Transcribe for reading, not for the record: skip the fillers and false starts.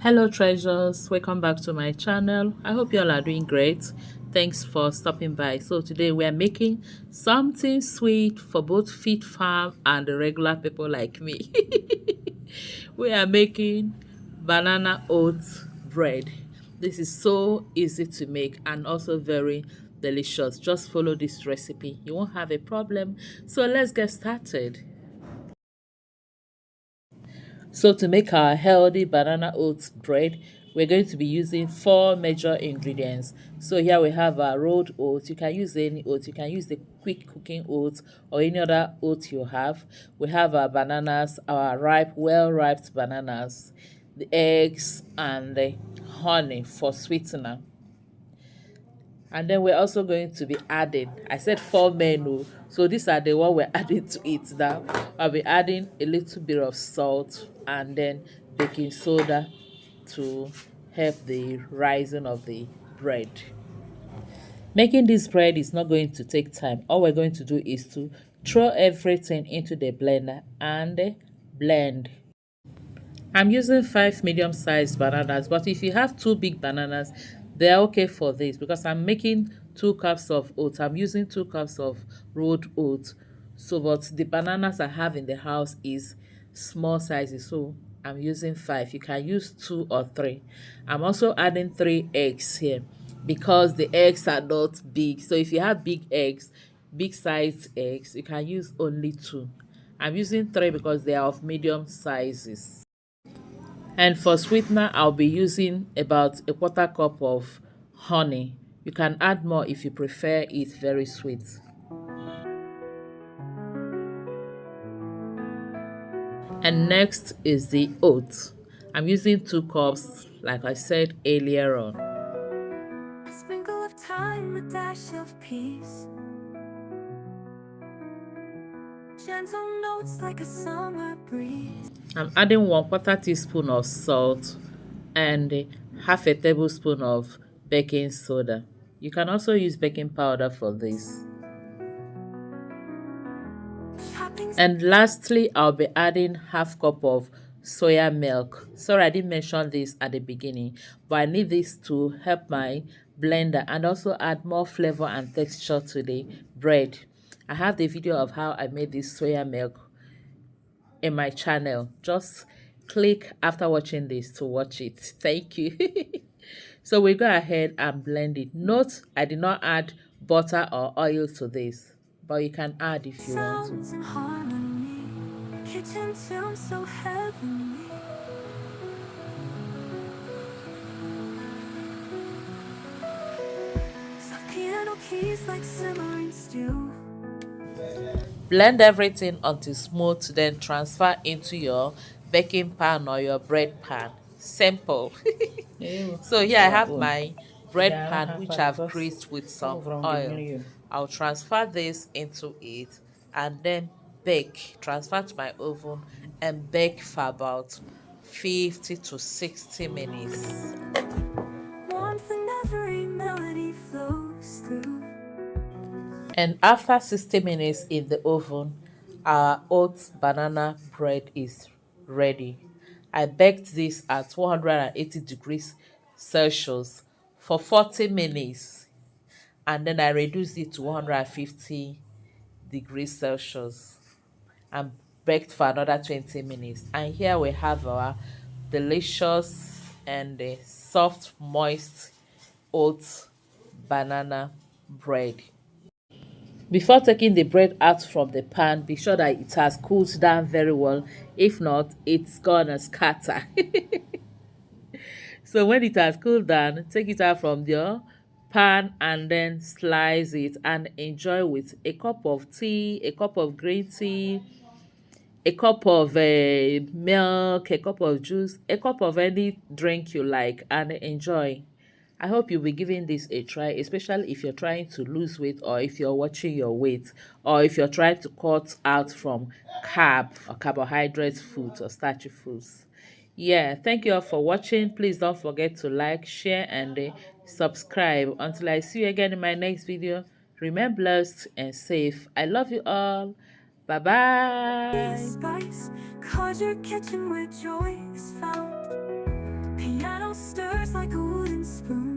Hello treasures, welcome back to my channel. I hope you all are doing great. Thanks for stopping by. So today we are making something sweet for both fit farm and the regular people like me. We are making banana oat bread. This is so easy to make and also very delicious. Just follow this recipe, you won't have a problem. So let's get started. So to make our healthy banana oat bread, we're going to be using four major ingredients. So here we have our rolled oats. You can use any oats. You can use the quick cooking oats or any other oat you have. We have our bananas, our ripe, well-ripe bananas, the eggs, and the honey for sweetener. And then we're also going to be adding, I said four menu, so these are the one we're adding to it now. I'll be adding a little bit of salt and then baking soda to help the rising of the bread. Making this bread is not going to take time. All we're going to do is to throw everything into the blender and blend. I'm using five medium-sized bananas, but if you have two big bananas, they're okay for this because I'm making 2 cups of oats. I'm using 2 cups of rolled oats. So, but the bananas I have in the house is small sizes, so I'm using five. You can use two or three. I'm also adding 3 eggs here because the eggs are not big. So if you have big eggs, big sized eggs, you can use only two. I'm using three because they are of medium sizes. And for sweetener, I'll be using about a quarter cup of honey. You can add more if you prefer it very sweet. And next is the oats. I'm using 2 cups, like I said earlier on. A sprinkle of thyme, a dash of peace. Gentle notes like a summer breeze. I'm adding 1/4 teaspoon of salt and half a tablespoon of baking soda. You can also use baking powder for this. And lastly, I'll be adding half cup of soya milk. Sorry, I didn't mention this at the beginning, but I need this to help my blender and also add more flavor and texture to the bread. I have the video of how I made this soya milk in my channel. Just click after watching this to watch it. Thank you. So we go ahead and blend it. Note I did not add butter or oil to this, but you can add if you want to. Kitchen sounds so heavenly. Soft piano keys like simmering stew. Blend everything until smooth, then transfer into your baking pan or your bread pan. Simple. So here I have my bread pan which I've greased with some oil. I'll transfer this into it and then bake. Transfer to my oven and bake for about 50 to 60 minutes. Warmth and every melody flows through. And after 60 minutes in the oven, our oat banana bread is ready. I baked this at 180 degrees Celsius for 40 minutes and then I reduced it to 150 degrees Celsius and baked for another 20 minutes. And here we have our delicious and soft, moist oat banana bread. Before taking the bread out from the pan, be sure that it has cooled down very well. If not, it's gonna scatter. So when it has cooled down, take it out from your pan and then slice it and enjoy with a cup of tea, a cup of green tea, a cup of milk, a cup of juice, a cup of any drink you like, and enjoy. I hope you'll be giving this a try, especially if you're trying to lose weight or if you're watching your weight or if you're trying to cut out from carb or carbohydrate foods or starchy foods. Yeah, thank you all for watching. Please don't forget to like, share, and subscribe. Until I see you again in my next video, remain blessed and safe. I love you all. Bye bye. Spice, 'cause your kitchen where joy is found.